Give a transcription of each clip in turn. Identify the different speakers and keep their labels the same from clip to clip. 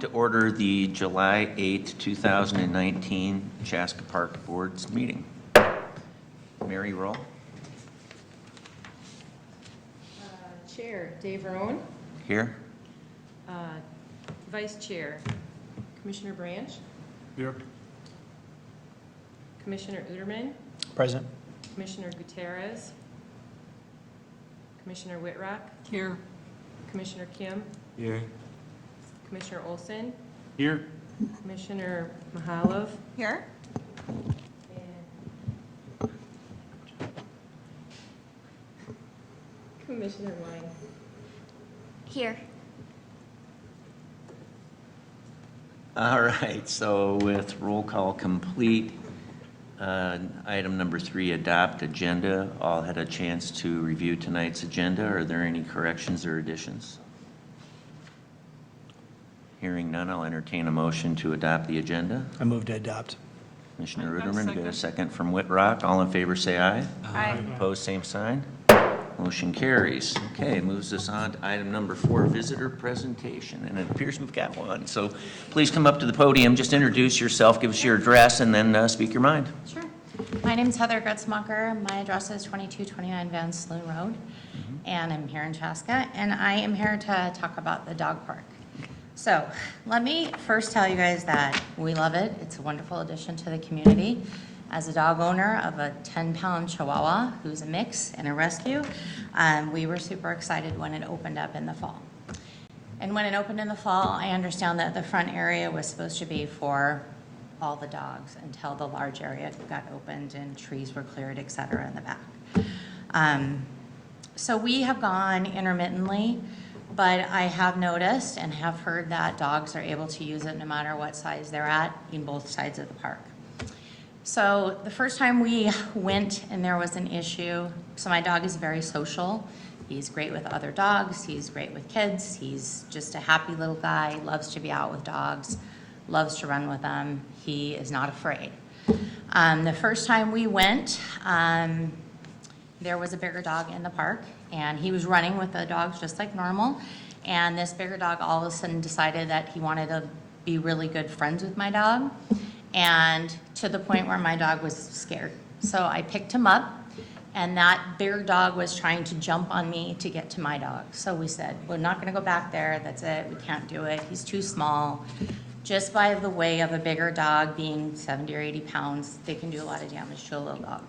Speaker 1: To order the July 8th, 2019 Chaska Park Board's meeting. Mary, roll.
Speaker 2: Chair, Dave Roan.
Speaker 1: Here.
Speaker 2: Vice Chair, Commissioner Branch.
Speaker 3: Here.
Speaker 2: Commissioner Uterman.
Speaker 3: Present.
Speaker 2: Commissioner Gutierrez. Commissioner Whitrock.
Speaker 4: Here.
Speaker 2: Commissioner Kim.
Speaker 3: Here.
Speaker 2: Commissioner Olson.
Speaker 3: Here.
Speaker 2: Commissioner Mahalov.
Speaker 4: Here.
Speaker 2: And Commissioner Wine.
Speaker 4: Here.
Speaker 1: All right, so with roll call complete, item number 3, adopt agenda. All had a chance to review tonight's agenda. Are there any corrections or additions? Hearing none, I'll entertain a motion to adopt the agenda.
Speaker 3: I move to adopt.
Speaker 1: Commissioner
Speaker 4: I'll
Speaker 1: Uterman, get a
Speaker 4: second.
Speaker 1: second from Whitrock. All in favor, say aye.
Speaker 4: Aye.
Speaker 1: Opposed, same sign. Motion carries. Okay, moves us on to item number 4, visitor presentation, and it appears we've got one. So please come up to the podium, just introduce yourself, give us your address, and then speak your mind.
Speaker 5: Sure. My name is Heather Gretzmacher. My address is 2229 Van Sloon Road, and I'm here in Chaska, and I am here to talk about the dog park. So let me first tell you guys that we love it. It's a wonderful addition to the community. As a dog owner of a 10-pound Chihuahua who's a mix and a rescue, we were super excited when it opened up in the fall. And when it opened in the fall, I understand that the front area was supposed to be for all the dogs until the large area got opened and trees were cleared, et cetera, in the back. So we have gone intermittently, but I have noticed and have heard that dogs are able to use it no matter what size they're at in both sides of the park. So the first time we went and there was an issue, so my dog is very social. He's great with other dogs. He's great with kids. He's just a happy little guy, loves to be out with dogs, loves to run with them. He is not afraid. The first time we went, there was a bigger dog in the park, and he was running with the dogs just like normal. And this bigger dog all of a sudden decided that he wanted to be really good friends with my dog, and to the point where my dog was scared. So I picked him up, and that bigger dog was trying to jump on me to get to my dog. So we said, we're not gonna go back there, that's it, we can't do it, he's too small. Just by the way of a bigger dog being 70 or 80 pounds, they can do a lot of damage to a little dog.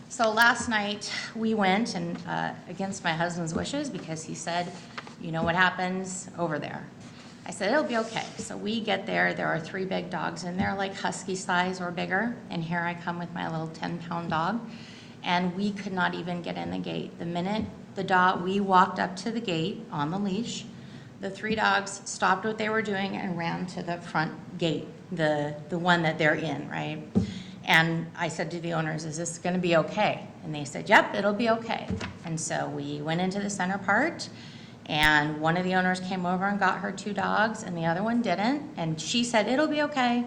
Speaker 5: So last night we went, and against my husband's wishes, because he said, you know what happens over there. I said, it'll be okay. So we get there, there are 3 big dogs in there, like husky size or bigger, and here I come with my little 10-pound dog, and we could not even get in the gate. The minute we walked up to the gate on the leash, the 3 dogs stopped what they were doing and ran to the front gate, the one that they're in, right? And I said to the owners, is this gonna be okay? And they said, yep, it'll be okay. And so we went into the center part, and one of the owners came over and got her 2 dogs, and the other one didn't, and she said, it'll be okay.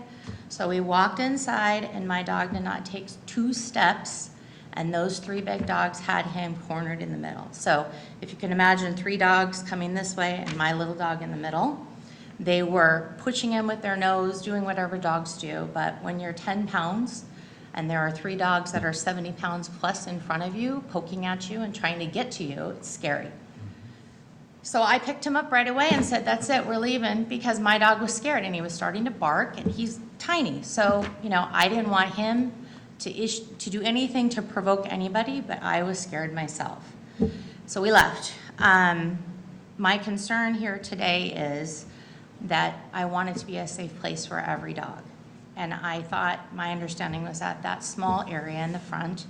Speaker 5: So we walked inside, and my dog did not take 2 steps, and those 3 big dogs had him cornered in the middle. So if you can imagine 3 dogs coming this way and my little dog in the middle, they were pushing him with their nose, doing whatever dogs do, but when you're 10 pounds, and there are 3 dogs that are 70 pounds plus in front of you, poking at you and trying to get to you, it's scary. So I picked him up right away and said, that's it, we're leaving, because my dog was scared and he was starting to bark, and he's tiny. So, you know, I didn't want him to do anything to provoke anybody, but I was scared myself. So we left. My concern here today is that I want it to be a safe place for every dog. And I thought, my understanding was that that small area in the front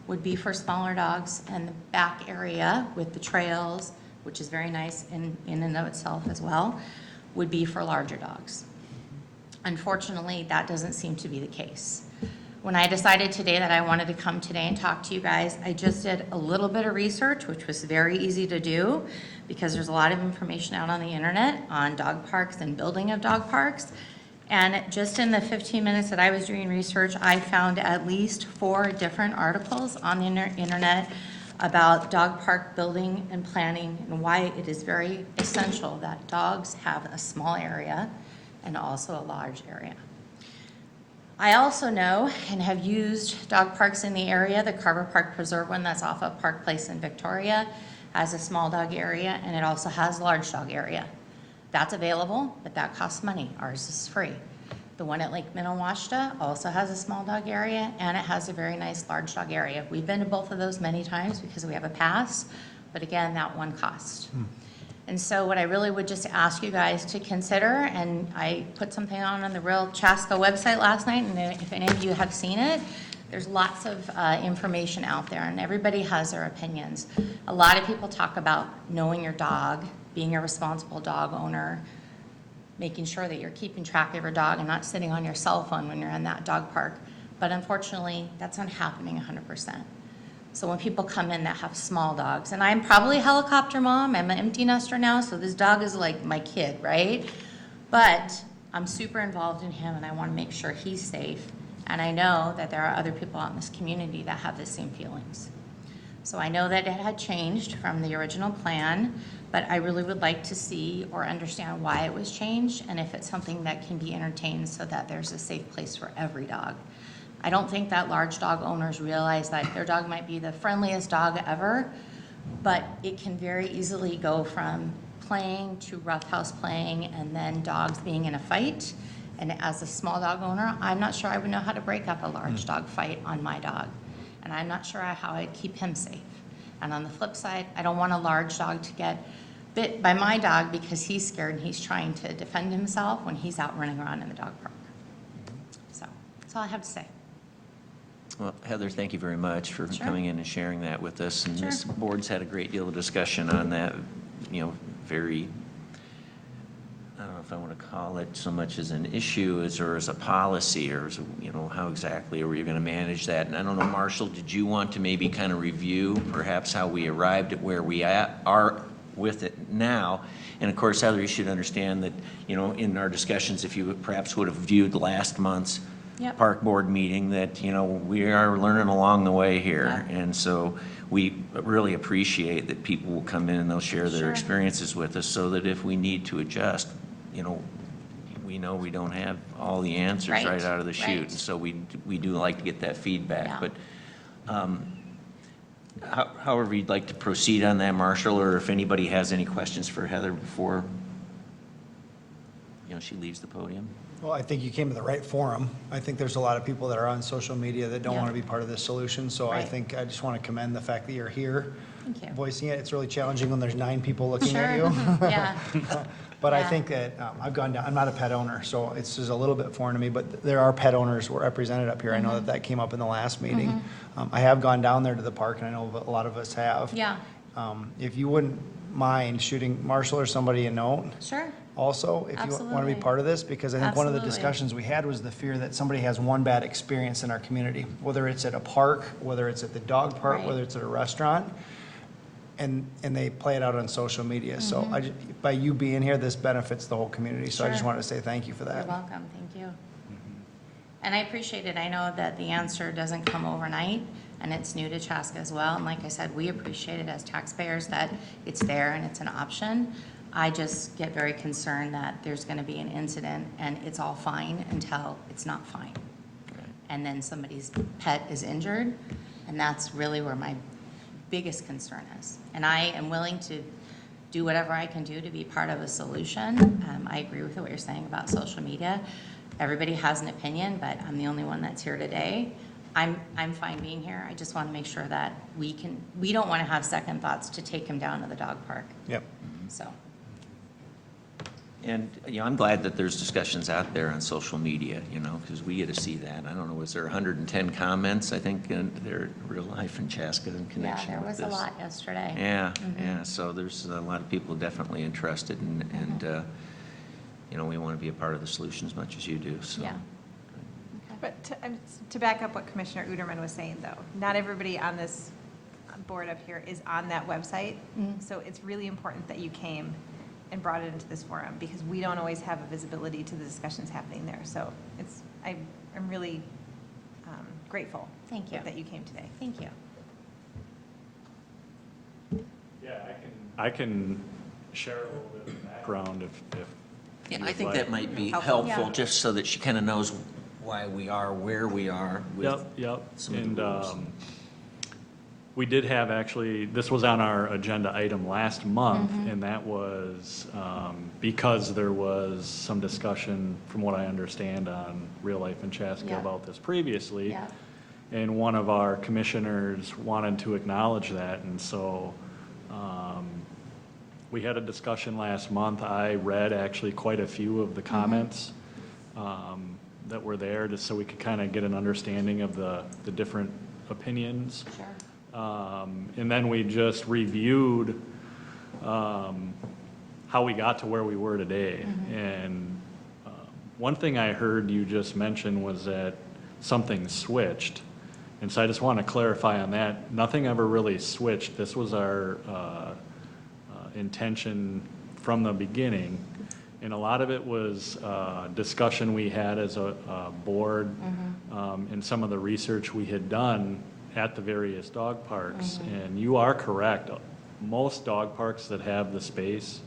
Speaker 5: would be for smaller dogs, and the back area with the trails, which is very nice in and of itself as well, would be for larger dogs. Unfortunately, that doesn't seem to be the case. When I decided today that I wanted to come today and talk to you guys, I just did a little bit of research, which was very easy to do because there's a lot of information out on the internet on dog parks and building of dog parks. And just in the 15 minutes that I was doing research, I found at least 4 different articles on the internet about dog park building and planning, and why it is very essential that dogs have a small area and also a large area. I also know and have used dog parks in the area. The Carver Park Preserve one that's off of Park Place in Victoria has a small dog area, and it also has a large dog area. That's available, but that costs money. Ours is free. The one at Lake Minnewaska also has a small dog area, and it has a very nice large dog area. We've been to both of those many times because we have a pass, but again, that one costs. And so what I really would just ask you guys to consider, and I put something on the Real Chaska website last night, and if any of you have seen it, there's lots of information out there, and everybody has their opinions. A lot of people talk about knowing your dog, being a responsible dog owner, making sure that you're keeping track of your dog and not sitting on your cell phone when you're in that dog park. But unfortunately, that's not happening 100%. So when people come in that have small dogs, and I'm probably a helicopter mom, I'm an empty nester now, so this dog is like my kid, right? But I'm super involved in him, and I want to make sure he's safe. And I know that there are other people out in this community that have the same feelings. So I know that it had changed from the original plan, but I really would like to see or understand why it was changed, and if it's something that can be entertained so that there's a safe place for every dog. I don't think that large dog owners realize that their dog might be the friendliest dog ever, but it can very easily go from playing to roughhouse playing and then dogs being in a fight. And as a small dog owner, I'm not sure I would know how to break up a large dog fight on my dog. And I'm not sure how I'd keep him safe. And on the flip side, I don't want a large dog to get bit by my dog because he's scared and he's trying to defend himself when he's out running around in the dog park. So that's all I have to say.
Speaker 1: Well, Heather, thank you very much for
Speaker 5: Sure.
Speaker 1: coming in and sharing that with us. And
Speaker 5: Sure.
Speaker 1: this board's had a great deal of discussion on that, very, I don't know if I want to call it so much as an issue or as a policy or as, how exactly are we going to manage that? And I don't know, Marshall, did you want to maybe kind of review perhaps how we arrived at where we are with it now? And of course, Heather, you should understand that, in our discussions, if you perhaps would have viewed last month's
Speaker 5: Yep.
Speaker 1: park board meeting, that, we are learning along the way here.
Speaker 5: Yeah.
Speaker 1: And so we really appreciate that people will come in and they'll share their
Speaker 5: Sure.
Speaker 1: experiences with us so that if we need to adjust, we know we don't have all the answers right out of the chute.
Speaker 5: Right.
Speaker 1: And so we do like to get that feedback.
Speaker 5: Yeah.
Speaker 1: But however you'd like to proceed on that, Marshall, or if anybody has any questions for Heather before, she leaves the podium.
Speaker 3: Well, I think you came to the right forum. I think there's a lot of people that are on social media that don't
Speaker 5: Yeah.
Speaker 3: want to be part of this solution. So I
Speaker 5: Right.
Speaker 3: think I just want to commend the fact that you're here
Speaker 5: Thank you.
Speaker 3: voicing it. It's really challenging when there's 9 people looking at
Speaker 5: Sure.
Speaker 3: you.
Speaker 5: Yeah.
Speaker 3: But I
Speaker 5: Yeah.
Speaker 3: think that I've gone down, I'm not a pet owner, so it's just a little bit foreign to me, but there are pet owners were represented up here. I know that came up in the last meeting. I have gone down there to the park, and I know a lot of us have.
Speaker 5: Yeah.
Speaker 3: If you wouldn't mind shooting Marshall or somebody a note
Speaker 5: Sure.
Speaker 3: also, if you want to
Speaker 5: Absolutely.
Speaker 3: be part of this, because I think one of the
Speaker 5: Absolutely.
Speaker 3: discussions we had was the fear that somebody has one bad experience in our community, whether it's at a park, whether it's at the dog park,
Speaker 5: Right.
Speaker 3: whether it's at a restaurant, and they play it out on social media. So by you being here, this benefits the whole community. So I just
Speaker 5: Sure.
Speaker 3: wanted to say thank you for
Speaker 5: You're
Speaker 3: that.
Speaker 5: welcome, thank you. And I appreciate it. I know that the answer doesn't come overnight, and it's new to Chaska as well. And like I said, we appreciate it as taxpayers that it's there and it's an option. I just get very concerned that there's going to be an incident and it's all fine until it's not fine. And then somebody's pet is injured, and that's really where my biggest concern is. And I am willing to do whatever I can do to be part of a solution. I agree with what you're saying about social media. Everybody has an opinion, but I'm the only one that's here today. I'm fine being here. I just want to make sure that we don't want to have second thoughts to take him down to the dog park.
Speaker 3: Yep.
Speaker 5: So,
Speaker 1: And, I'm glad that there's discussions out there on social media, because we get to see that. I don't know, was there 110 comments, I think, in their real life in Chaska in
Speaker 5: yeah,
Speaker 1: connection
Speaker 5: there
Speaker 1: with
Speaker 5: was
Speaker 1: this?
Speaker 5: a lot yesterday.
Speaker 1: Yeah, so there's a lot of people definitely interested, and we want to be a part of the solution as much as you do, so.
Speaker 5: Yeah.
Speaker 6: But to back up what Commissioner Uterman was saying, though, not everybody on this board up here is on that website. So it's really important that you came and brought it into this forum, because we don't always have a visibility to the discussions happening there. So I'm really grateful.
Speaker 5: Thank you.
Speaker 6: That you came today.
Speaker 5: Thank you.
Speaker 7: Yeah, I can share a little bit of background if
Speaker 1: Yeah,
Speaker 7: you
Speaker 1: I
Speaker 7: would
Speaker 1: think
Speaker 7: like.
Speaker 1: that might be
Speaker 6: Helpful.
Speaker 1: helpful,
Speaker 5: Yeah.
Speaker 1: just so that she kind of knows why we are where we are with
Speaker 7: Yep.
Speaker 1: some of
Speaker 7: And
Speaker 1: the rules.
Speaker 7: we did have actually, this was on our agenda item last month,
Speaker 5: Mm-hmm.
Speaker 7: and that was because there was some discussion, from what I understand, on Real Life in Chaska
Speaker 5: Yeah.
Speaker 7: about this previously.
Speaker 5: Yeah.
Speaker 7: And one of our commissioners wanted to acknowledge that, and so we had a discussion last month. I read actually quite a few of the comments that were there, just so we could kind of get an understanding of the different opinions.
Speaker 5: Sure.
Speaker 7: And then we just reviewed how we got to where we were today. And one thing I heard you just mention was that something switched. And so I just want to clarify on that. Nothing ever really switched. This was our intention from the beginning. And a lot of it was discussion we had as a board and some of the research we had done at the various dog parks. And you are correct. Most dog parks that have the space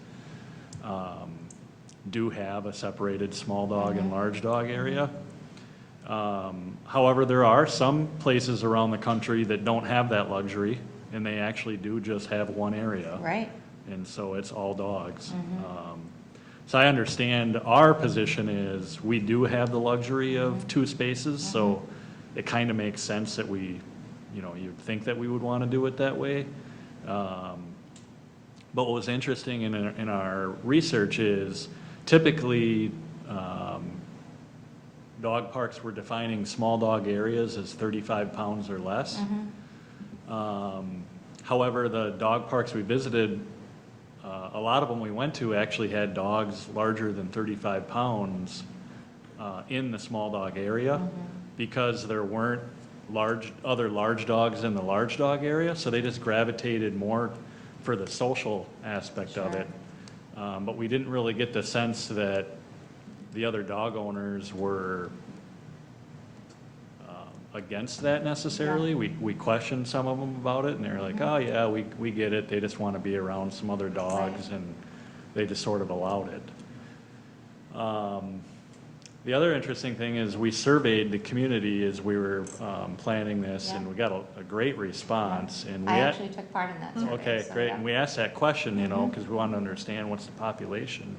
Speaker 7: do have a separated small dog and large dog area. However, there are some places around the country that don't have that luxury, and they actually do just have one area.
Speaker 5: Right.
Speaker 7: And so it's all dogs. So I understand our position is, we do have the luxury of 2 spaces, so it kind of makes sense that we, you'd think that we would want to do it that way. But what was interesting in our research is, typically, dog parks were defining small dog areas as 35 pounds or less. However, the dog parks we visited, a lot of them we went to actually had dogs larger than 35 pounds in the small dog area, because there weren't other large dogs in the large dog area, so they just gravitated more for the social aspect of it. But we didn't really get the sense that the other dog owners were against that necessarily. We questioned some of them about it, and they were like, oh yeah, we get it, they just want to be around some other dogs, and they just sort of allowed it. The other interesting thing is, we surveyed the community as we were planning this, and we got a great response. And we
Speaker 5: I
Speaker 7: had-
Speaker 5: actually took part in that survey.
Speaker 7: Okay,
Speaker 5: so,
Speaker 7: great.
Speaker 5: yeah.
Speaker 7: And we asked that question, because we wanted to understand what's the population.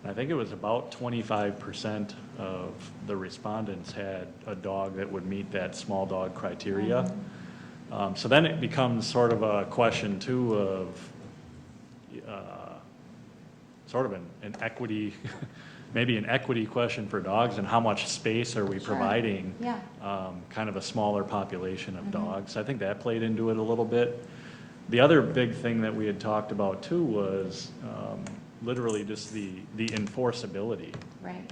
Speaker 7: And I think it was about 25% of the respondents had a dog that would meet that small dog criteria. So then it becomes sort of a question too of sort of an equity, maybe an equity question for dogs, and how much space are we
Speaker 5: Sure.
Speaker 7: providing
Speaker 5: Yeah.
Speaker 7: kind of a smaller population of dogs. I think that played into it a little bit. The other big thing that we had talked about too was literally just the enforceability.
Speaker 5: Right.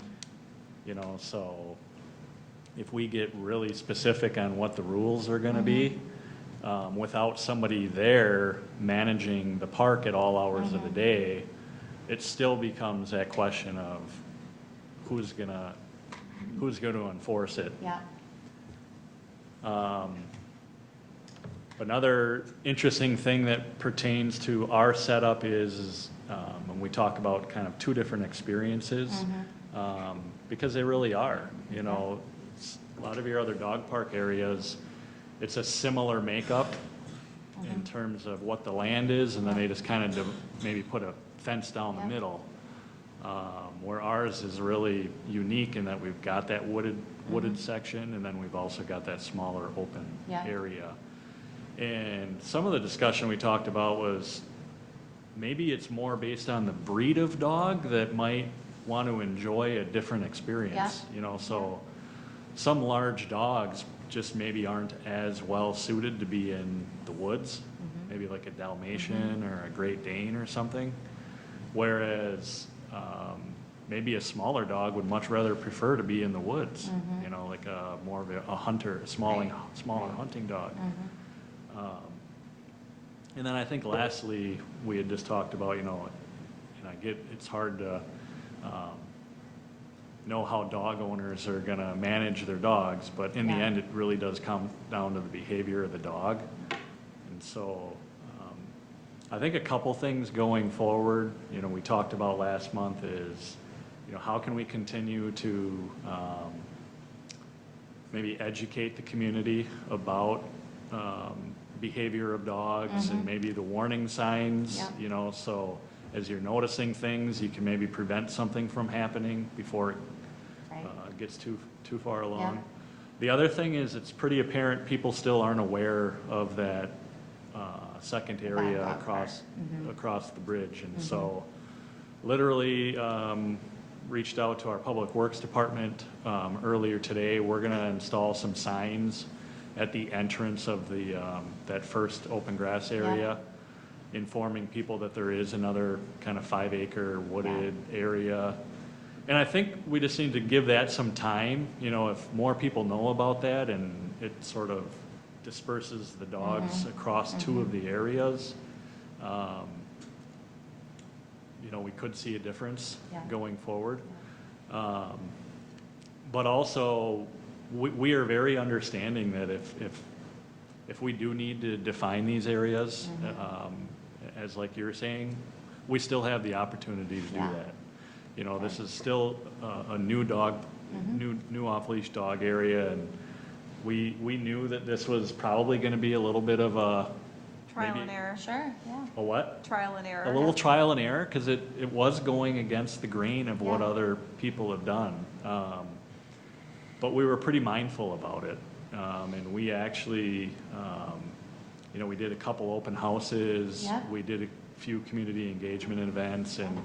Speaker 7: So if we get really specific on what the rules are going to be, without somebody there managing the park at all hours of the day, it still becomes that question of who's going to enforce it.
Speaker 5: Yeah.
Speaker 7: Another interesting thing that pertains to our setup is when we talk about kind of 2 different experiences, because they really are. A lot of your other dog park areas, it's a similar makeup in terms of what the land is, and then they just kind of maybe put a fence down the middle. Where ours is really unique in that we've got that wooded section, and then we've also got that smaller open
Speaker 5: Yeah.
Speaker 7: area. And some of the discussion we talked about was, maybe it's more based on the breed of dog that might want to enjoy a different experience. So some large dogs just maybe aren't as well suited to be in the woods, maybe like a Dalmatian or a Great Dane or something. Whereas maybe a smaller dog would much rather prefer to be in the woods, like more of a hunter, smaller hunting dog. And then I think lastly, we had just talked about, and I get, it's hard to know how dog owners are going to manage their dogs, but in the end, it really does come down to the behavior of the dog. And so I think a couple things going forward, we talked about last month is how can we continue to maybe educate the community about behavior of dogs and maybe the warning signs,
Speaker 5: Yep.
Speaker 7: so as you're noticing things, you can maybe prevent something from happening before it
Speaker 5: Right.
Speaker 7: gets too far along.
Speaker 5: Yeah.
Speaker 7: The other thing is, it's pretty apparent people still aren't aware of that second area
Speaker 5: Back out part.
Speaker 7: across the bridge. And so literally reached out to our Public Works Department earlier today. We're going to install some signs at the entrance of the that first open grass area, informing people that there is another kind of 5-acre wooded area. And I think we just need to give that some time, if more people know about that and it sort of disperses the dogs across two of the areas, we could see a difference going forward. But also, we are very understanding that if we do need to define these areas, as like you were saying, we still have the opportunity to do that. This is still a new dog, new off-leash dog area, and we knew that this was probably going to be a little bit of a
Speaker 6: Trial
Speaker 7: maybe-
Speaker 6: and error.
Speaker 5: Sure, yeah.
Speaker 7: A what?
Speaker 6: Trial and error.
Speaker 7: A little trial and error, because it was going against the grain of what
Speaker 5: Yeah.
Speaker 7: other people have done. But we were pretty mindful about it. And we actually, we did a couple open houses.
Speaker 5: Yeah.
Speaker 7: We did a few community engagement events, and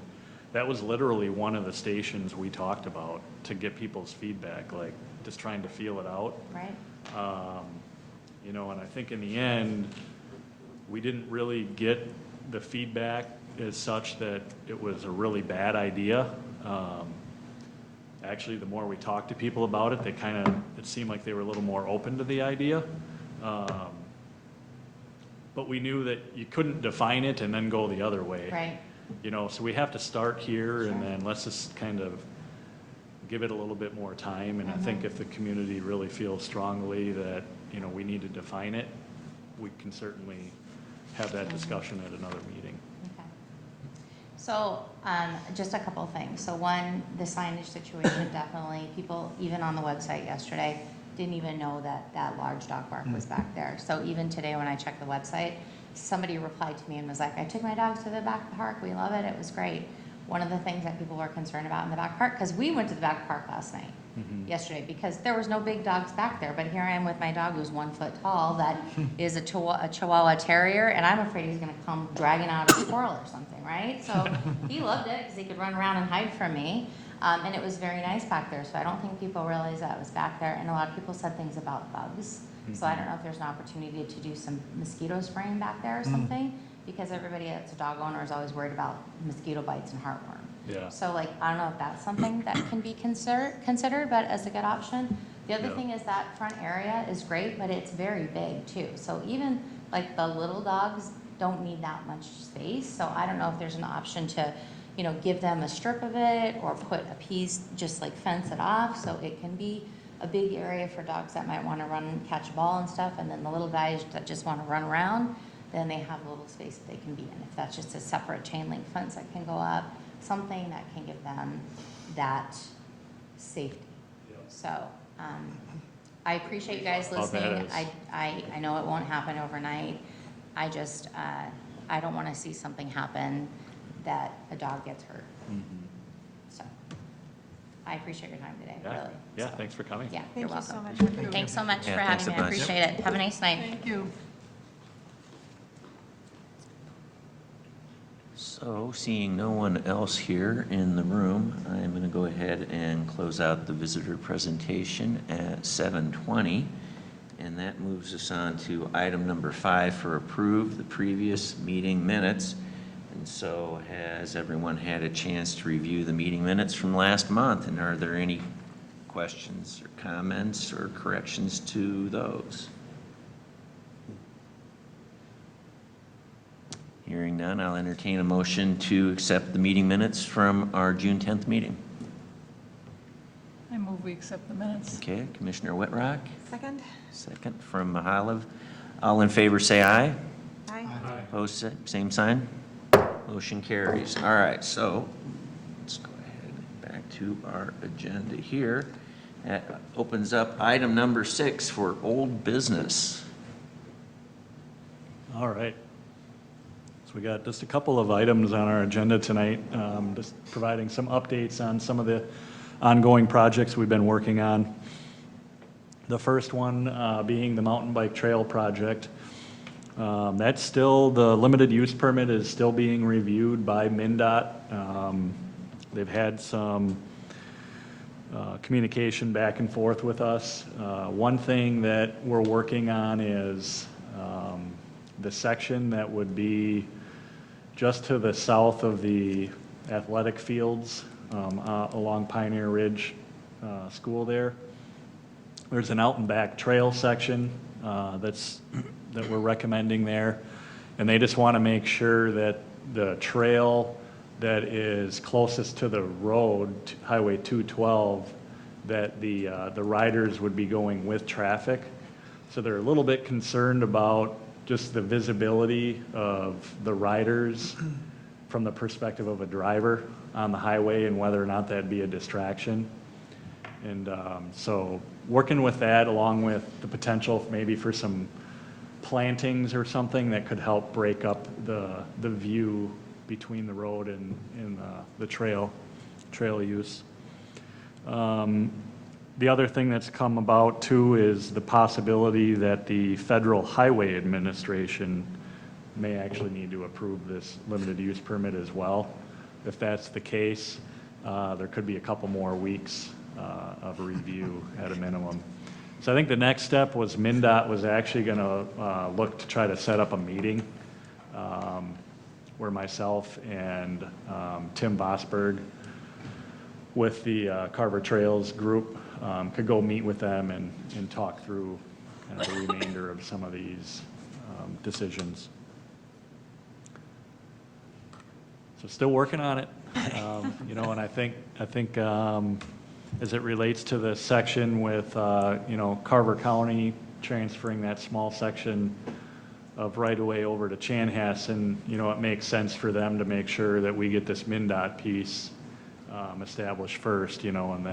Speaker 7: that was literally one of the stations we talked about to get people's feedback, like just trying to feel it out.
Speaker 5: Right.
Speaker 7: And I think in the end, we didn't really get the feedback as such that it was a really bad idea. Actually, the more we talked to people about it, it seemed like they were a little more open to the idea. But we knew that you couldn't define it and then go the other way.
Speaker 5: Right.
Speaker 7: So we have to start here, and
Speaker 5: Sure.
Speaker 7: then let's just kind of give it a little bit more time. And I think if the community really feels strongly that, we need to define it, we can certainly have that discussion at another meeting.
Speaker 5: Okay. So, just a couple of things. So one, the signage situation, definitely, people, even on the website yesterday, didn't even know that that large dog park was back there. So even today, when I checked the website, somebody replied to me and was like, I took my dogs to the back park, we love it, it was great. One of the things that people were concerned about in the back park, because we went to the back park last night, yesterday, because there was no big dogs back there, but here I am with my dog who's 1 foot tall, that is a Chihuahua Terrier, and I'm afraid he's gonna come dragging out a squirrel or something, right? So he loved it, because he could run around and hide from me, and it was very nice back there, so I don't think people realize that it was back there, and a lot of people said things about bugs, so I don't know if there's an opportunity to do some mosquito spraying back there or something, because everybody that's a dog owner is always worried about mosquito bites and heartworm.
Speaker 7: Yeah.
Speaker 5: So like, I don't know if that's something that can be considered, but as a good option. The other
Speaker 7: Yeah.
Speaker 5: thing is that front area is great, but it's very big too. So even like the little dogs don't need that much space. So I don't know if there's an option to, give them a strip of it or put a piece, just like fence it off so it can be a big area for dogs that might want to run and catch a ball and stuff. And then the little guys that just want to run around, then they have a little space that they can be in. If that's just a separate chain link fence that can go up, something that can give them that safety. So, I appreciate you guys
Speaker 7: How bad
Speaker 5: listening.
Speaker 7: is-
Speaker 5: I know it won't happen overnight. I just, I don't want to see something happen that a dog gets hurt. So, I appreciate your time today,
Speaker 7: Yeah.
Speaker 5: really.
Speaker 7: Yeah,
Speaker 5: So,
Speaker 7: thanks for coming.
Speaker 5: Yeah,
Speaker 6: Thank
Speaker 5: you're
Speaker 6: you so
Speaker 5: welcome.
Speaker 6: much for coming.
Speaker 5: Thanks so much
Speaker 1: Yeah,
Speaker 5: for
Speaker 1: thanks
Speaker 5: having
Speaker 1: a
Speaker 5: me. I
Speaker 1: bunch.
Speaker 5: appreciate it. Have a nice night.
Speaker 6: Thank you.
Speaker 1: So, seeing no one else here in the room, I'm going to go ahead and close out the visitor presentation at 7:20. And that moves us on to item number 5 for approve the previous meeting minutes. And so, has everyone had a chance to review the meeting minutes from last month? And are there any questions or comments or corrections to those? Hearing none, I'll entertain a motion to accept the meeting minutes from our June 10th meeting.
Speaker 8: I move we accept the minutes.
Speaker 1: Okay, Commissioner Whitrock,
Speaker 6: Second?
Speaker 1: second from Mahalov. All in favor, say aye.
Speaker 6: Aye.
Speaker 1: Opposed, same sign. Motion carries. All right, so let's go ahead and back to our agenda here. That opens up item number 6 for old business.
Speaker 7: All right. So we got just a couple of items on our agenda tonight, just providing some updates on some of the ongoing projects we've been working on. The first one being the mountain bike trail project. That's still, the limited use permit is still being reviewed by MnDOT. They've had some communication back and forth with us. One thing that we're working on is the section that would be just to the south of the athletic fields along Pioneer Ridge School there. There's an out and back trail section that we're recommending there. And they just want to make sure that the trail that is closest to the road, Highway 212, that the riders would be going with traffic. So they're a little bit concerned about just the visibility of the riders from the perspective of a driver on the highway and whether or not that'd be a distraction. And so working with that along with the potential maybe for some plantings or something that could help break up the view between the road and the trail use. The other thing that's come about too is the possibility that the Federal Highway Administration may actually need to approve this limited use permit as well. If that's the case, there could be a couple more weeks of review at a minimum. So I think the next step was MnDOT was actually going to look to try to set up a meeting where myself and Tim Vosberg with the Carver Trails group could go meet with them and talk through kind of the remainder of some of these decisions. So still working on it, and I think as it relates to the section with Carver County transferring that small section of right-of-way over to Chanhassen, it makes sense for them to make sure that we get this MnDOT piece established first, and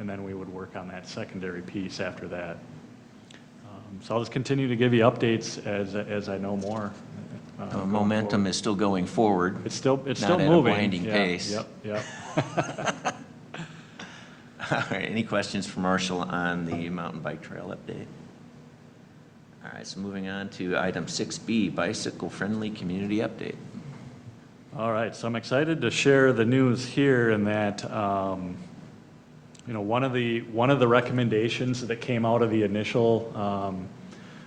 Speaker 7: then we would work on that secondary piece after that. So I'll just continue to give you updates as I know more.
Speaker 1: Momentum is still going forward.
Speaker 7: It's still
Speaker 1: not
Speaker 7: moving.
Speaker 1: at a blinding pace.
Speaker 7: Yep.
Speaker 1: All right, any questions for Marshall on the mountain bike trail update? All right, so moving on to item 6B, bicycle-friendly community update.
Speaker 7: All right, so I'm excited to share the news here in that, one of the recommendations that came out of the initial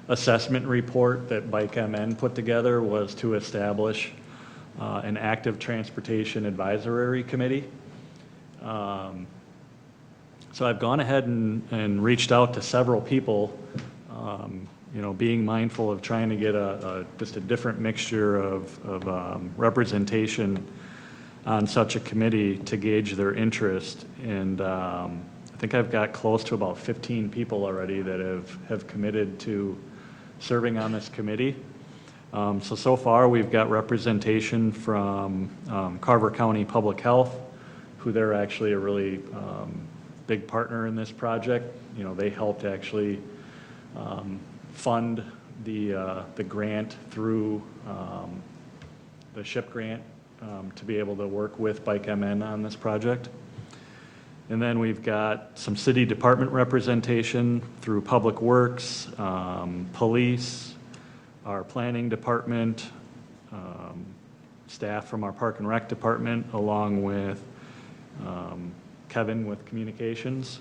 Speaker 7: assessment report that Bike MN put together was to establish an active transportation advisory committee. So I've gone ahead and reached out to several people, being mindful of trying to get just a different mixture of representation on such a committee to gauge their interest. And I think I've got close to about 15 people already that have committed to serving on this committee. So far we've got representation from Carver County Public Health, who they're actually a really big partner in this project. They helped actually fund the grant through the SHIP grant to be able to work with Bike MN on this project. And then we've got some city department representation through Public Works, police, our planning department, staff from our Park and Rec department, along with Kevin with communications.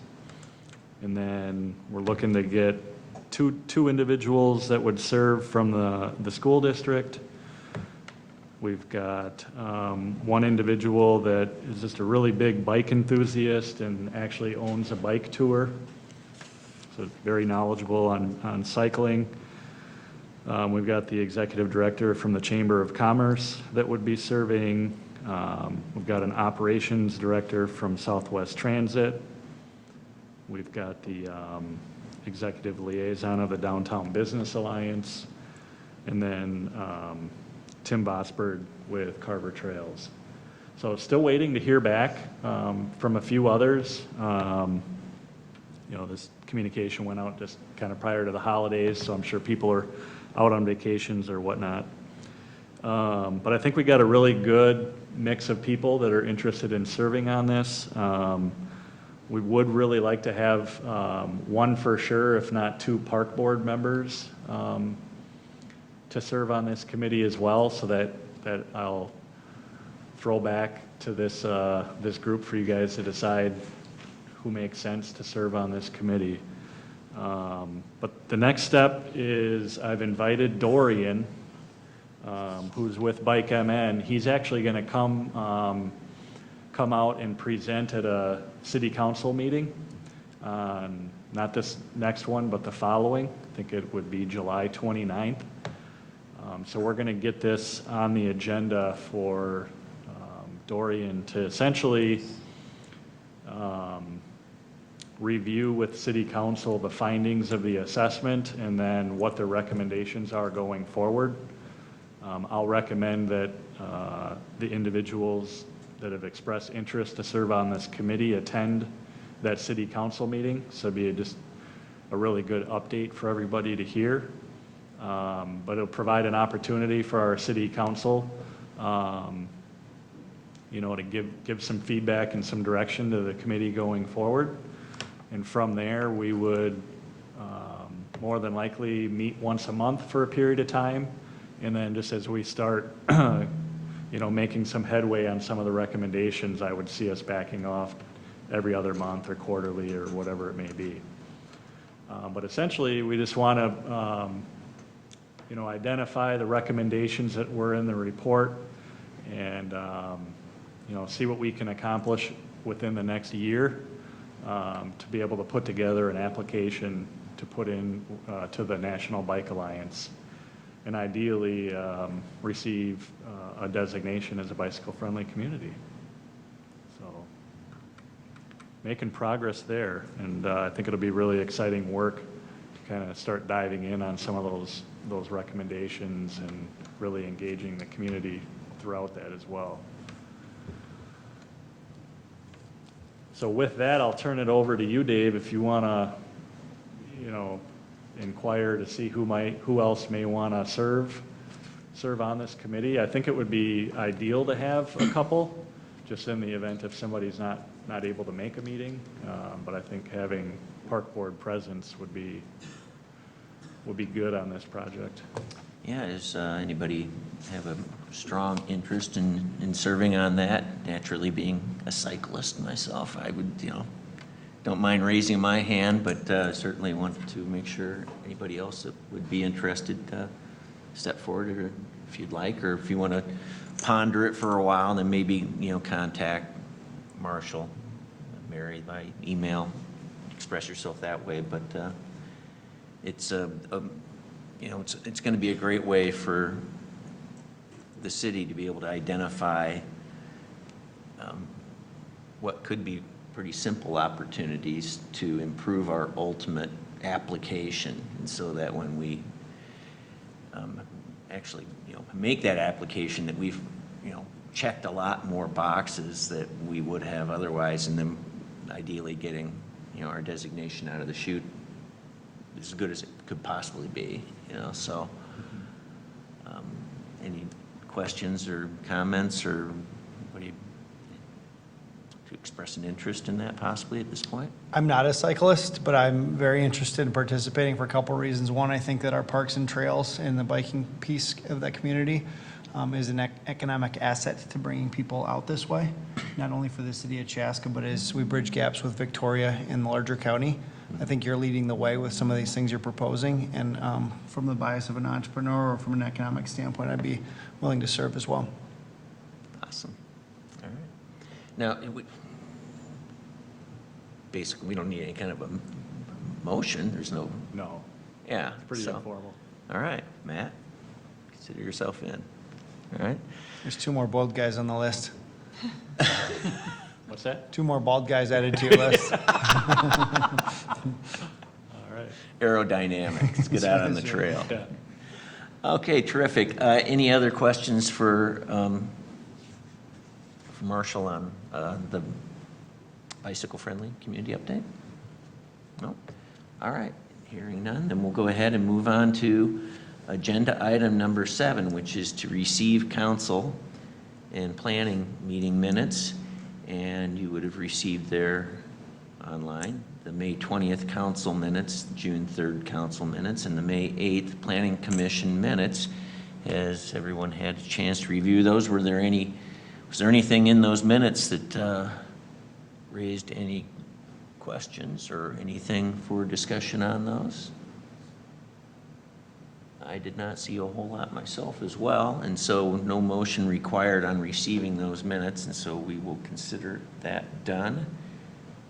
Speaker 7: And then we're looking to get two individuals that would serve from the school district. We've got one individual that is just a really big bike enthusiast and actually owns a bike tour. So very knowledgeable on cycling. We've got the executive director from the Chamber of Commerce that would be serving. We've got an operations director from Southwest Transit. We've got the executive liaison of the Downtown Business Alliance, and then Tim Vosberg with Carver Trails. So still waiting to hear back from a few others. This communication went out just kind of prior to the holidays, so I'm sure people are out on vacations or whatnot. But I think we got a really good mix of people that are interested in serving on this. We would really like to have one for sure, if not two park board members to serve on this committee as well, so that I'll throw back to this group for you guys to decide who makes sense to serve on this committee. But the next step is I've invited Dorian, who's with Bike MN. He's actually going to come out and present at a city council meeting, not this next one, but the following. I think it would be July 29th. So we're going to get this on the agenda for Dorian to essentially review with city council the findings of the assessment and then what the recommendations are going forward. I'll recommend that the individuals that have expressed interest to serve on this committee attend that city council meeting. So it'd be just a really good update for everybody to hear. But it'll provide an opportunity for our city council, to give some feedback and some direction to the committee going forward. And from there, we would more than likely meet once a month for a period of time. And then just as we start, making some headway on some of the recommendations, I would see us backing off every other month or quarterly or whatever it may be. But essentially, we just want to, identify the recommendations that were in the report and, see what we can accomplish within the next year to be able to put together an application to put in to the National Bike Alliance and ideally receive a designation as a bicycle-friendly community. So making progress there, and I think it'll be really exciting work to kind of start diving in on some of those recommendations and really engaging the community throughout that as well. So with that, I'll turn it over to you, Dave, if you want to, inquire to see who else may want to serve on this committee. I think it would be ideal to have a couple, just in the event if somebody's not able to make a meeting. But I think having park board presence would be good on this project.
Speaker 1: Yeah, does anybody have a strong interest in serving on that? Naturally, being a cyclist myself, I would, don't mind raising my hand, but certainly want to make sure anybody else that would be interested step forward, or if you'd like, or if you want to ponder it for a while, then maybe, contact Marshall, Mary by email, express yourself that way. But it's it's going to be a great way for the city to be able to identify what could be pretty simple opportunities to improve our ultimate application, and so that when we actually make that application, that we've checked a lot more boxes that we would have otherwise, and then ideally getting our designation out of the chute as good as it could possibly be. So any questions or comments, or what do you to express an interest in that possibly at this point?
Speaker 3: I'm not a cyclist, but I'm very interested in participating for a couple of reasons. One, I think that our parks and trails and the biking piece of that community is an economic asset to bringing people out this way, not only for the city of Chaska, but as we bridge gaps with Victoria and the larger county. I think you're leading the way with some of these things you're proposing, and from the bias of an entrepreneur or from an economic standpoint, I'd be willing to serve as well.
Speaker 1: Awesome. All right. Now, basically, we don't need any kind of a motion. There's no.
Speaker 7: No,
Speaker 1: Yeah.
Speaker 7: it's pretty informal.
Speaker 1: All right, Matt, consider yourself in. All right.
Speaker 3: There's two more bald guys on the list.
Speaker 7: What's that?
Speaker 3: Two more bald guys added to your list.
Speaker 7: All right.
Speaker 1: Aerodynamics. Let's get out on the trail.
Speaker 7: Yeah.
Speaker 1: Okay, terrific. Any other questions for Marshall on the bicycle-friendly community update? No? All right, hearing none, then we'll go ahead and move on to agenda item number 7, which is to receive council and planning meeting minutes. And you would have received there online the May 20th council minutes, June 3rd council minutes, and the May 8th planning commission minutes. Has everyone had a chance to review those? Was there anything in those minutes that raised any questions or anything for discussion on those? I did not see a whole lot myself as well, and so no motion required on receiving those minutes, and so we will consider that done.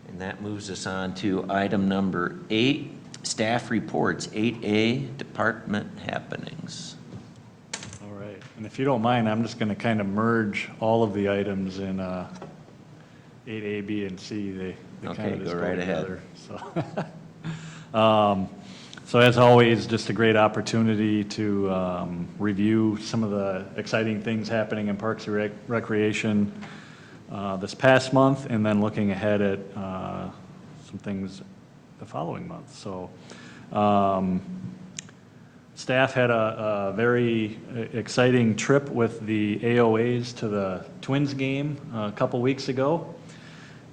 Speaker 1: And that moves us on to item number 8, staff reports, 8A, department happenings.
Speaker 7: All right, and if you don't mind, I'm just going to kind of merge all of the items in 8A, B, and C. They
Speaker 1: Okay,
Speaker 7: kind of just
Speaker 1: go right ahead.
Speaker 7: together. So as always, just a great opportunity to review some of the exciting things happening in Parks and Recreation this past month, and then looking ahead at some things the following month. So staff had a very exciting trip with the AOAs to the Twins game a couple weeks ago.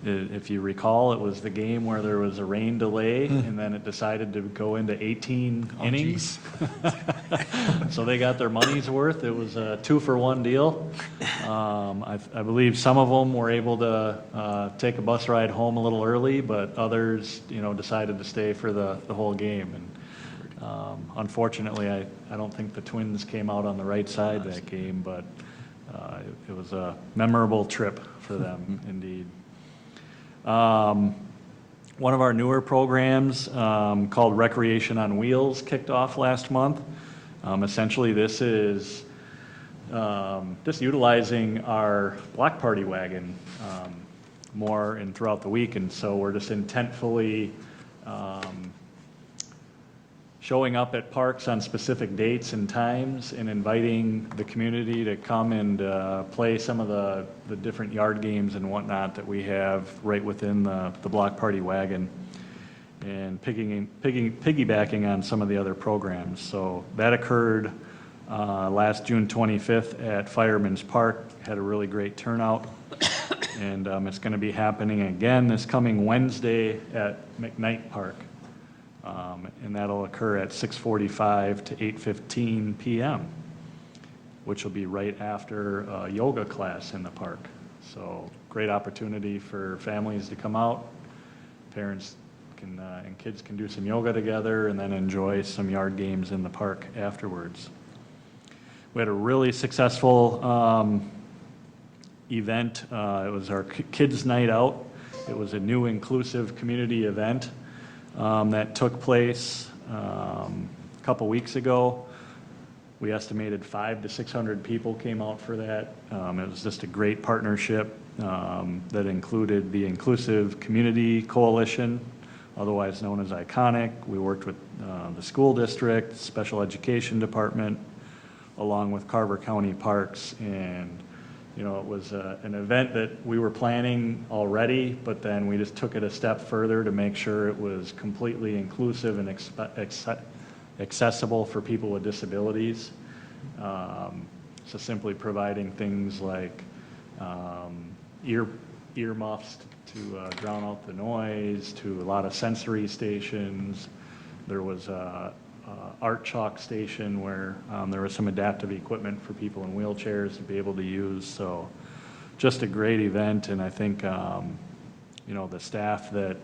Speaker 7: If you recall, it was the game where there was a rain delay, and then it decided to go into 18 innings. So they got their money's worth. It was a 2-for-1 deal. I believe some of them were able to take a bus ride home a little early, but others, decided to stay for the whole game. And unfortunately, I don't think the Twins came out on the right side that game, but it was a memorable trip for them, indeed. One of our newer programs called Recreation on Wheels kicked off last month. Essentially, this is just utilizing our block party wagon more and throughout the week, and so we're just intentfully showing up at parks on specific dates and times and inviting the community to come and play some of the different yard games and whatnot that we have right within the block party wagon, and piggybacking on some of the other programs. So that occurred last June 25th at Fireman's Park, had a really great turnout, and it's going to be happening again this coming Wednesday at McKnight Park. And that'll occur at 6:45 to 8:15 p.m., which will be right after a yoga class in the park. So great opportunity for families to come out. Parents can and kids can do some yoga together and then enjoy some yard games in the park afterwards. We had a really successful event. It was our Kids Night Out. It was a new inclusive community event that took place a couple weeks ago. We estimated 500 to 600 people came out for that. It was just a great partnership that included the Inclusive Community Coalition, otherwise known as ICONIC. We worked with the school district, special education department, along with Carver County Parks, and it was an event that we were planning already, but then we just took it a step further to make sure it was completely inclusive and accessible for people with disabilities. So simply providing things like ear muffs to drown out the noise, to a lot of sensory stations. There was a art chalk station where there was some adaptive equipment for people in wheelchairs to be able to use. So just a great event, and I think the staff that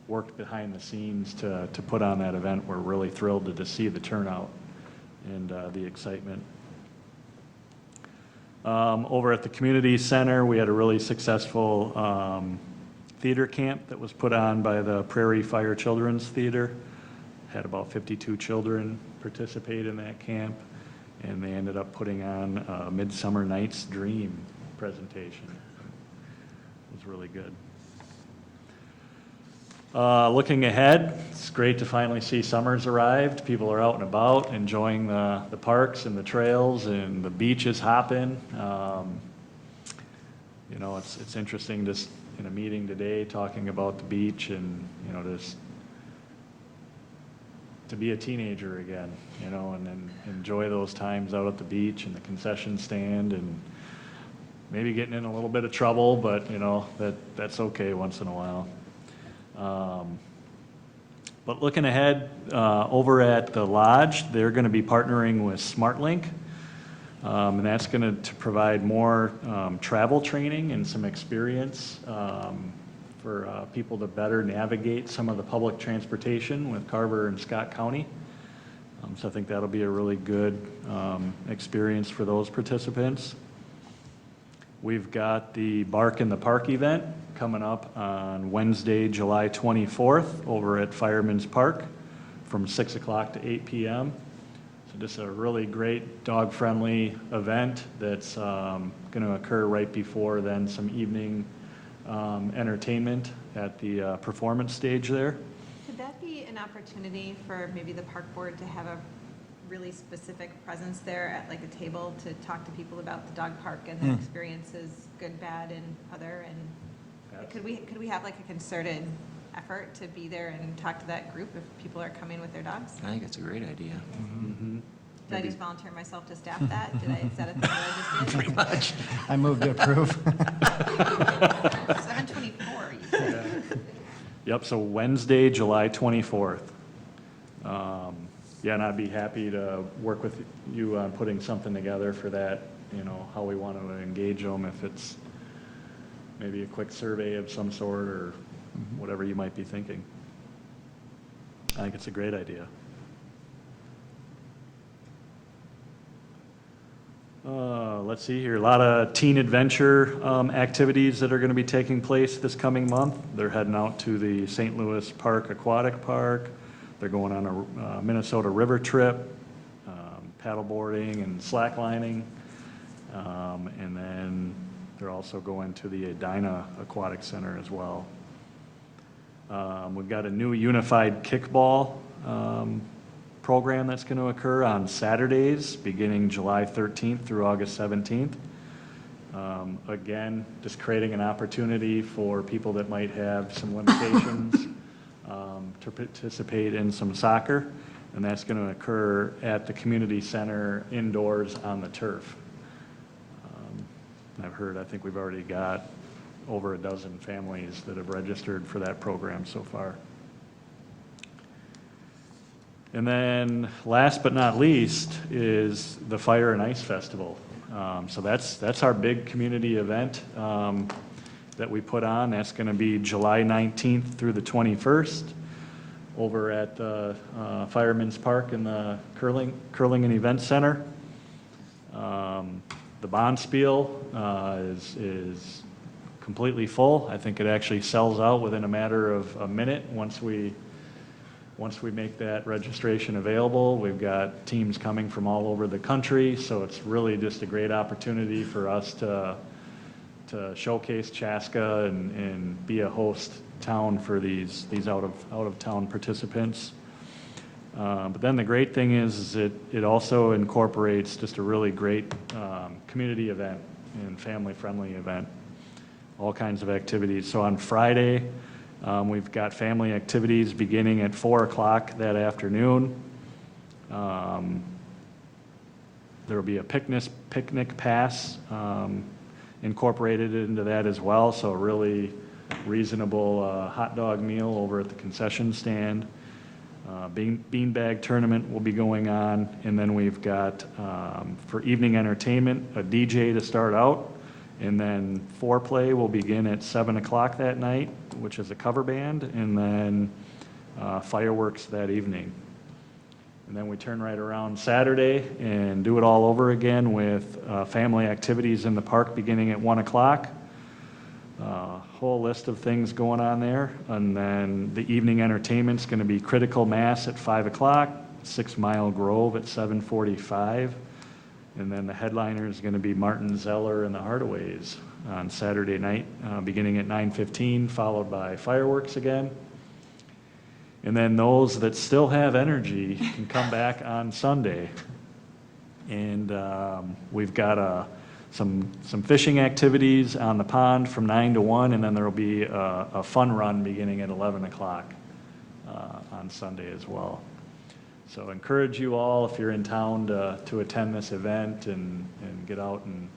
Speaker 7: worked behind the scenes to put on that event were really thrilled to see the turnout and the excitement. Over at the community center, we had a really successful theater camp that was put on by the Prairie Fire Children's Theater. Had about 52 children participate in that camp, and they ended up putting on a Midsummer Night's Dream presentation. It was really good. Looking ahead, it's great to finally see summer's arrived. People are out and about, enjoying the parks and the trails, and the beach is hopping. You know, it's interesting just in a meeting today, talking about the beach and, you know, just to be a teenager again, you know, and then enjoy those times out at the beach and the concession stand and maybe getting in a little bit of trouble, but, you know, that's okay once in a while. But looking ahead, over at the lodge, they're going to be partnering with SmartLink, and that's going to provide more travel training and some experience for people to better navigate some of the public transportation with Carver and Scott County. So I think that'll be a really good experience for those participants. We've got the Bark in the Park event coming up on Wednesday, July 24th over at Fireman's Park from 6 o'clock to 8 p.m. So just a really great dog-friendly event that's going to occur right before then some evening entertainment at the performance stage there.
Speaker 6: Could that be an opportunity for maybe the park board to have a really specific presence there at like a table to talk to people about the dog park and the experiences, good, bad, and other? And could we have like a concerted effort to be there and talk to that group if people are coming with their dogs?
Speaker 1: I think it's a great idea.
Speaker 7: Mm-hmm.
Speaker 6: Did I just volunteer myself to staff that? Is that a thing that I just did?
Speaker 1: Pretty much.
Speaker 3: I move to approve.
Speaker 6: 7:24, you said.
Speaker 7: Yep, so Wednesday, July 24th. Yeah, and I'd be happy to work with you on putting something together for that, you know, how we want to engage them, if it's maybe a quick survey of some sort or whatever you might be thinking. I think it's a great idea. Let's see here, a lot of teen adventure activities that are going to be taking place this coming month. They're heading out to the St. Louis Park Aquatic Park. They're going on a Minnesota river trip, paddleboarding and slacklining. And then they're also going to the Edina Aquatic Center as well. We've got a new unified kickball program that's going to occur on Saturdays, beginning July 13th through August 17th. Again, just creating an opportunity for people that might have some limitations to participate in some soccer, and that's going to occur at the community center indoors on the turf. I've heard, I think we've already got over a dozen families that have registered for that program so far. And then last but not least is the Fire and Ice Festival. So that's our big community event that we put on. That's going to be July 19th through the 21st over at the Fireman's Park in the Curling and Event Center. The Bonspiel is completely full. I think it actually sells out within a matter of a minute once we make that registration available. We've got teams coming from all over the country, so it's really just a great opportunity for us to showcase Chaska and be a host town for these out of town participants. But then the great thing is it also incorporates just a really great community event and family-friendly event, all kinds of activities. So on Friday, we've got family activities beginning at 4 o'clock that afternoon. There will be a picnic pass incorporated into that as well, so a really reasonable hot dog meal over at the concession stand. Beanbag tournament will be going on, and then we've got, for evening entertainment, a DJ to start out, and then foreplay will begin at 7 o'clock that night, which is a cover band, and then fireworks that evening. And then we turn right around Saturday and do it all over again with family activities in the park beginning at 1 o'clock. Whole list of things going on there. And then the evening entertainment's going to be Critical Mass at 5 o'clock, 6 Mile Grove at 7:45. And then the headliner is going to be Martin Zeller and the Hardaways on Saturday night, beginning at 9:15, followed by fireworks again. And then those that still have energy can come back on Sunday. And we've got a some fishing activities on the pond from 9 to 1, and then there will be a fun run beginning at 11 o'clock on Sunday as well. So encourage you all, if you're in town, to attend this event and get out and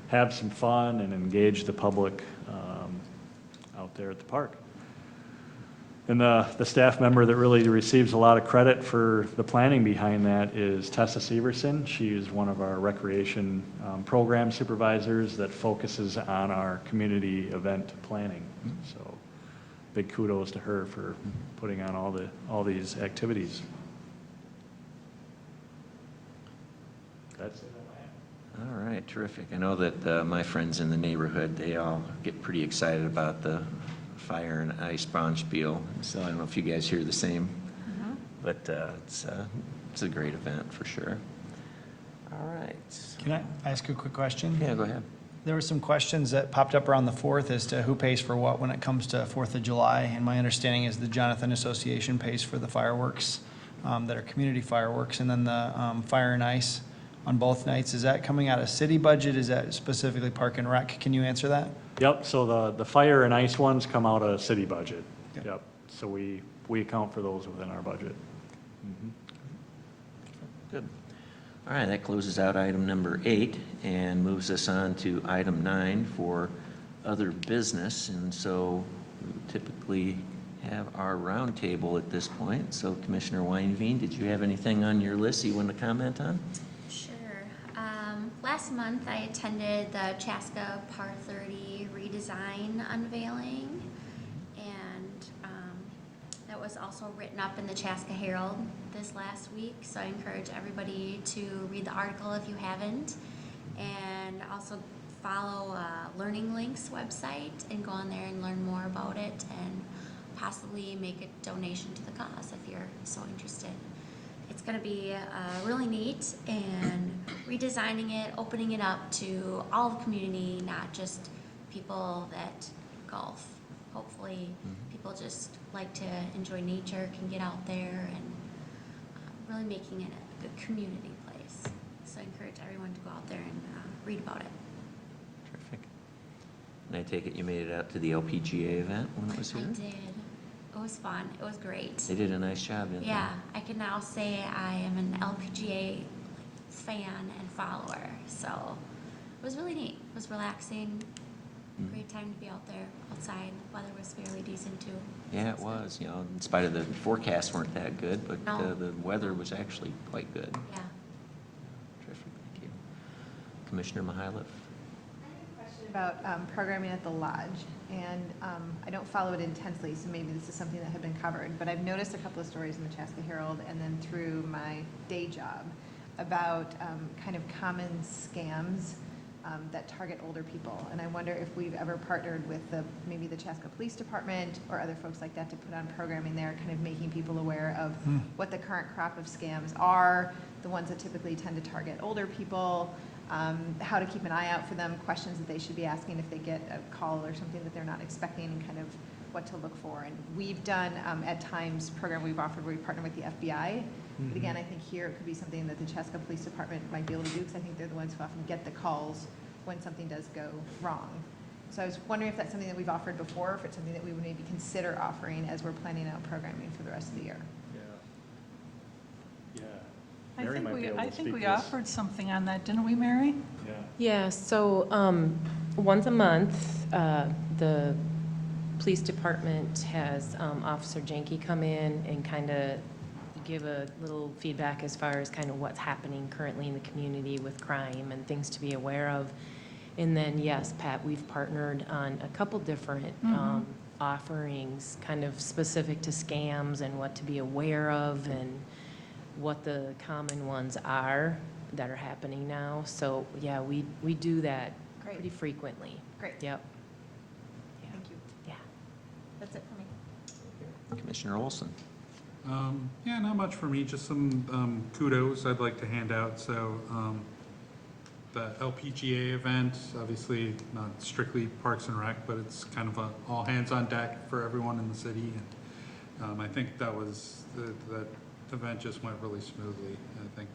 Speaker 7: have some fun and engage the public out there at the park. And the staff member that really receives a lot of credit for the planning behind that is Tessa Severson. She is one of our recreation program supervisors that focuses on our community event planning. So big kudos to her for putting on all these activities. That's it.
Speaker 1: All right, terrific. I know that my friends in the neighborhood, they all get pretty excited about the fire and ice Braunspiel, so I don't know if you guys hear the same, but it's a great event for sure. All right.
Speaker 3: Can I ask a quick question?
Speaker 1: Yeah, go ahead.
Speaker 3: There were some questions that popped up around the 4th as to who pays for what when it comes to 4th of July, and my understanding is the Jonathan Association pays for the fireworks that are community fireworks, and then the fire and ice on both nights. Is that coming out of city budget? Is that specifically Park and Rec? Can you answer that?
Speaker 7: Yep, so the fire and ice ones come out of city budget.
Speaker 3: Yep.
Speaker 7: Yep, so we account for those within our budget.
Speaker 1: Good. All right, that closes out item number 8 and moves us on to item 9 for other business. And so we typically have our roundtable at this point. So Commissioner Weinveen, did you have anything on your list you want to comment on?
Speaker 4: Sure. Last month, I attended the Chaska Par 30 redesign unveiling, and that was also written up in the Chaska Herald this last week, so I encourage everybody to read the article if you haven't, and also follow Learning Links website and go on there and learn more about it and possibly make a donation to the cause if you're so interested. It's going to be really neat, and redesigning it, opening it up to all the community, not just people that golf. Hopefully, people just like to enjoy nature, can get out there, and really making it a good community place. So I encourage everyone to go out there and read about it.
Speaker 1: Terrific. And I take it you made it out to the LPGA event when it was
Speaker 4: I
Speaker 1: here?
Speaker 4: did. It was fun. It was great.
Speaker 1: They did a nice job, didn't they?
Speaker 4: Yeah, I can now say I am an LPGA fan and follower. So it was really neat. It was relaxing. Great time to be out there outside. Weather was fairly decent too.
Speaker 1: Yeah, it was. You know, in spite of the forecasts weren't that good, but
Speaker 4: No.
Speaker 1: the weather was actually quite good.
Speaker 4: Yeah.
Speaker 1: Terrific, thank you. Commissioner Mihайлов.
Speaker 6: Question about programming at the lodge, and I don't follow it intensely, so maybe this is something that had been covered, but I've noticed a couple of stories in the Chaska Herald and then through my day job about kind of common scams that target older people, and I wonder if we've ever partnered with maybe the Chaska Police Department or other folks like that to put on programming there, kind of making people aware of what the current crop of scams are, the ones that typically tend to target older people, how to keep an eye out for them, questions that they should be asking if they get a call or something that they're not expecting, and kind of what to look for. And we've done, at times, program we've offered where we partner with the FBI. But again, I think here it could be something that the Chaska Police Department might be able to do, because I think they're the ones who often get the calls when something does go wrong. So I was wondering if that's something that we've offered before, or if it's something that we would maybe consider offering as we're planning out programming for the rest of the year.
Speaker 7: Yeah.
Speaker 8: I
Speaker 7: Mary
Speaker 8: think
Speaker 7: might be able to
Speaker 8: I think
Speaker 7: speak
Speaker 8: we
Speaker 7: to this.
Speaker 8: offered something on that, didn't we, Mary?
Speaker 7: Yeah.
Speaker 2: Yeah, so once a month, the police department has Officer Jenke come in and kind of give a little feedback as far as kind of what's happening currently in the community with crime and things to be aware of. And then, yes, Pat, we've partnered on a couple different offerings, kind of specific to scams and what to be aware of and what the common ones are that are happening now. So, yeah, we do that
Speaker 6: Great.
Speaker 2: pretty frequently.
Speaker 6: Great.
Speaker 2: Yep. Yeah.
Speaker 6: Thank you.
Speaker 2: Yeah.
Speaker 6: That's it for me.
Speaker 1: Commissioner Olson.
Speaker 9: Yeah, not much for me, just some kudos I'd like to hand out. So the LPGA event, obviously not strictly Parks and Rec, but it's kind of a all hands on deck for everyone in the city. And I think that event just went really smoothly. I think,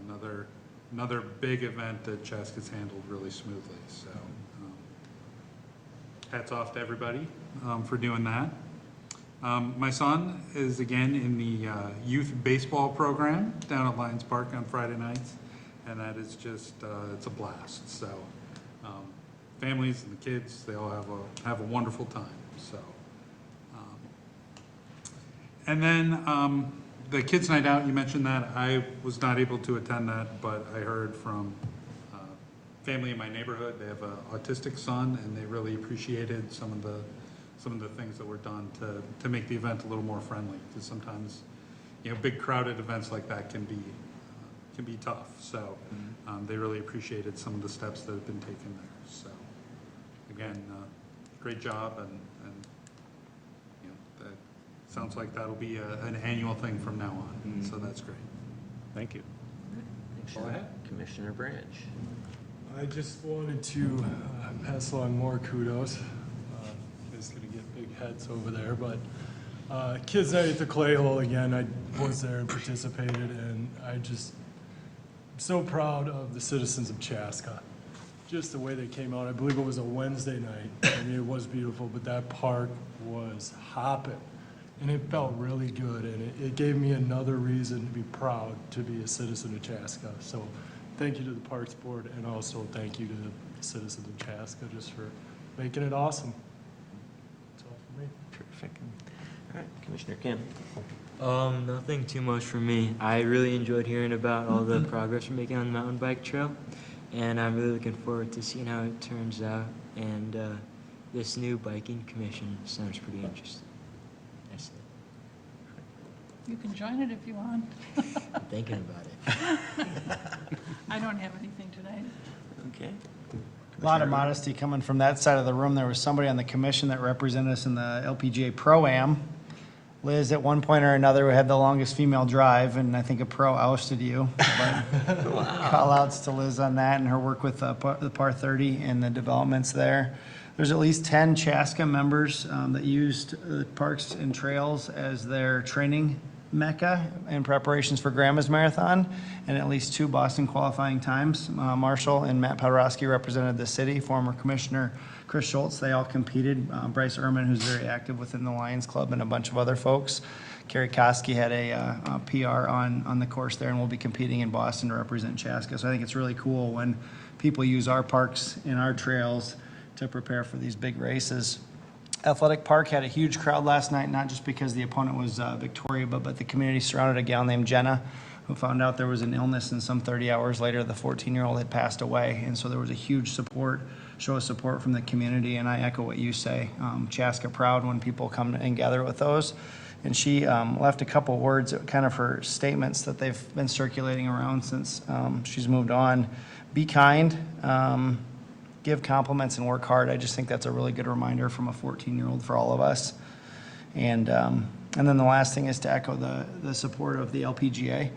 Speaker 9: another another big event that Chaska's handled really smoothly. So hats off to everybody for doing that. My son is again in the youth baseball program down at Lions Park on Friday nights, and that is just it's a blast. So families and the kids, they all have a wonderful time. So and then the kids' night out, you mentioned that. I was not able to attend that, but I heard from family in my neighborhood. They have an autistic son, and they really appreciated some of the things that were done to make the event a little more friendly. Because sometimes, big crowded events like that can be tough. So they really appreciated some of the steps that have been taken there. So again, great job, and that sounds like that'll be an annual thing from now on. So that's great.
Speaker 7: Thank you.
Speaker 1: Thanks for that. Commissioner Branch.
Speaker 10: I just wanted to pass along more kudos. You guys gonna get big heads over there, but kids night at the Clay Hole again. I was there and participated, and I'm so proud of the citizens of Chaska. Just the way they came out. I believe it was a Wednesday night. I mean, it was beautiful, but that park was hopping, and it felt really good, and it gave me another reason to be proud to be a citizen of Chaska. So thank you to the Parks Board, and also thank you to the citizens of Chaska just for making it awesome. That's all for me.
Speaker 1: Terrific. All right, Commissioner Kim.
Speaker 11: Nothing too much for me. I really enjoyed hearing about all the progress we're making on the mountain bike trail, and I'm really looking forward to seeing how it turns out. And this new biking commission sounds pretty interesting. That's it.
Speaker 8: You can join it if you want.
Speaker 11: I'm thinking about it.
Speaker 8: I don't have anything tonight.
Speaker 1: Okay.
Speaker 3: A lot of modesty coming from that side of the room. There was somebody on the commission that represented us in the LPGA Pro-Am. Liz, at one point or another, had the longest female drive, and I think a pro ousted you. But call outs to Liz on that and her work with the Par 30 and the developments there. There's at least 10 Chaska members that used Parks and Trails as their training mecca in preparations for Grandma's Marathon, and at least 2 Boston qualifying times. Marshall and Matt Podorowski represented the city, former Commissioner Chris Schultz, they all competed. Bryce Ehrman, who's very active within the Lions Club, and a bunch of other folks. Kerry Koski had a PR on the course there, and will be competing in Boston to represent Chaska. So I think it's really cool when people use our parks and our trails to prepare for these big races. Athletic Park had a huge crowd last night, not just because the opponent was Victoria, but the community surrounded a gal named Jenna, who found out there was an illness, and some 30 hours later, the 14-year-old had passed away. And so there was a huge show of support from the community, and I echo what you say. Chaska proud when people come and gather with those. And she left a couple words, kind of her statements that they've been circulating around since she's moved on. Be kind. Give compliments and work hard. I just think that's a really good reminder from a 14-year-old for all of us. And then the last thing is to echo the support of the LPGA.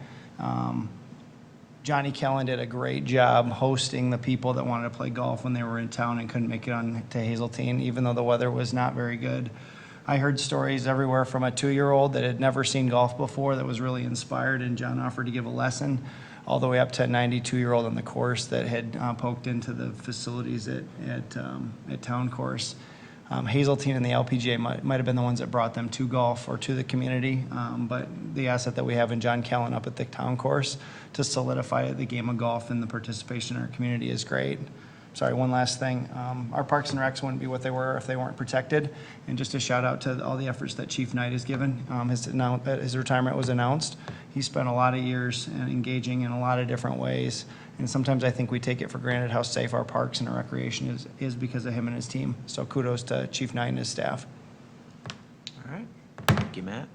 Speaker 3: Johnny Kellen did a great job hosting the people that wanted to play golf when they were in town and couldn't make it on to Hazeltine, even though the weather was not very good. I heard stories everywhere from a 2-year-old that had never seen golf before that was really inspired, and John offered to give a lesson, all the way up to a 92-year-old on the course that had poked into the facilities at Town Course. Hazeltine and the LPGA might have been the ones that brought them to golf or to the community, but the asset that we have in John Kellen up at the Town Course to solidify the game of golf and the participation in our community is great. Sorry, one last thing. Our Parks and Recs wouldn't be what they were if they weren't protected. And just a shout out to all the efforts that Chief Knight has given. His retirement was announced. He spent a lot of years engaging in a lot of different ways. And sometimes I think we take it for granted how safe our parks and our recreation is because of him and his team. So kudos to Chief Knight and his staff.
Speaker 1: All right. Thank you, Matt.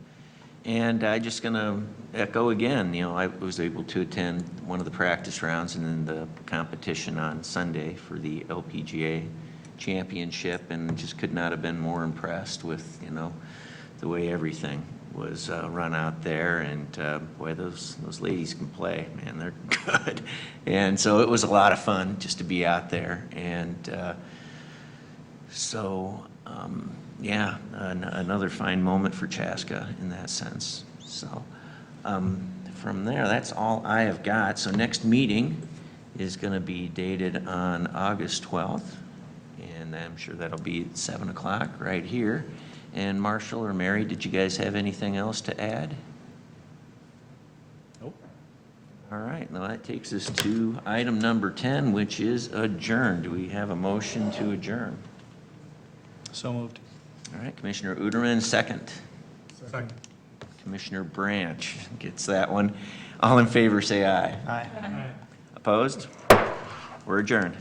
Speaker 1: And I'm just going to echo again, I was able to attend one of the practice rounds and then the competition on Sunday for the LPGA championship, and just could not have been more impressed with, the way everything was run out there. And boy, those ladies can play, man, they're good. And so it was a lot of fun just to be out there. And another fine moment for Chaska in that sense. So from there, that's all I have got. So next meeting is going to be dated on August 12th, and I'm sure that'll be at 7 o'clock right here. And Marshall or Mary, did you guys have anything else to add?
Speaker 7: Nope.
Speaker 1: All right, now that takes us to item number 10, which is adjourn. Do we have a motion to adjourn?
Speaker 3: So moved.
Speaker 1: All right, Commissioner Uterman, second.
Speaker 9: Second.
Speaker 1: Commissioner Branch gets that one. All in favor, say aye.
Speaker 3: Aye.
Speaker 1: Opposed? We're adjourned.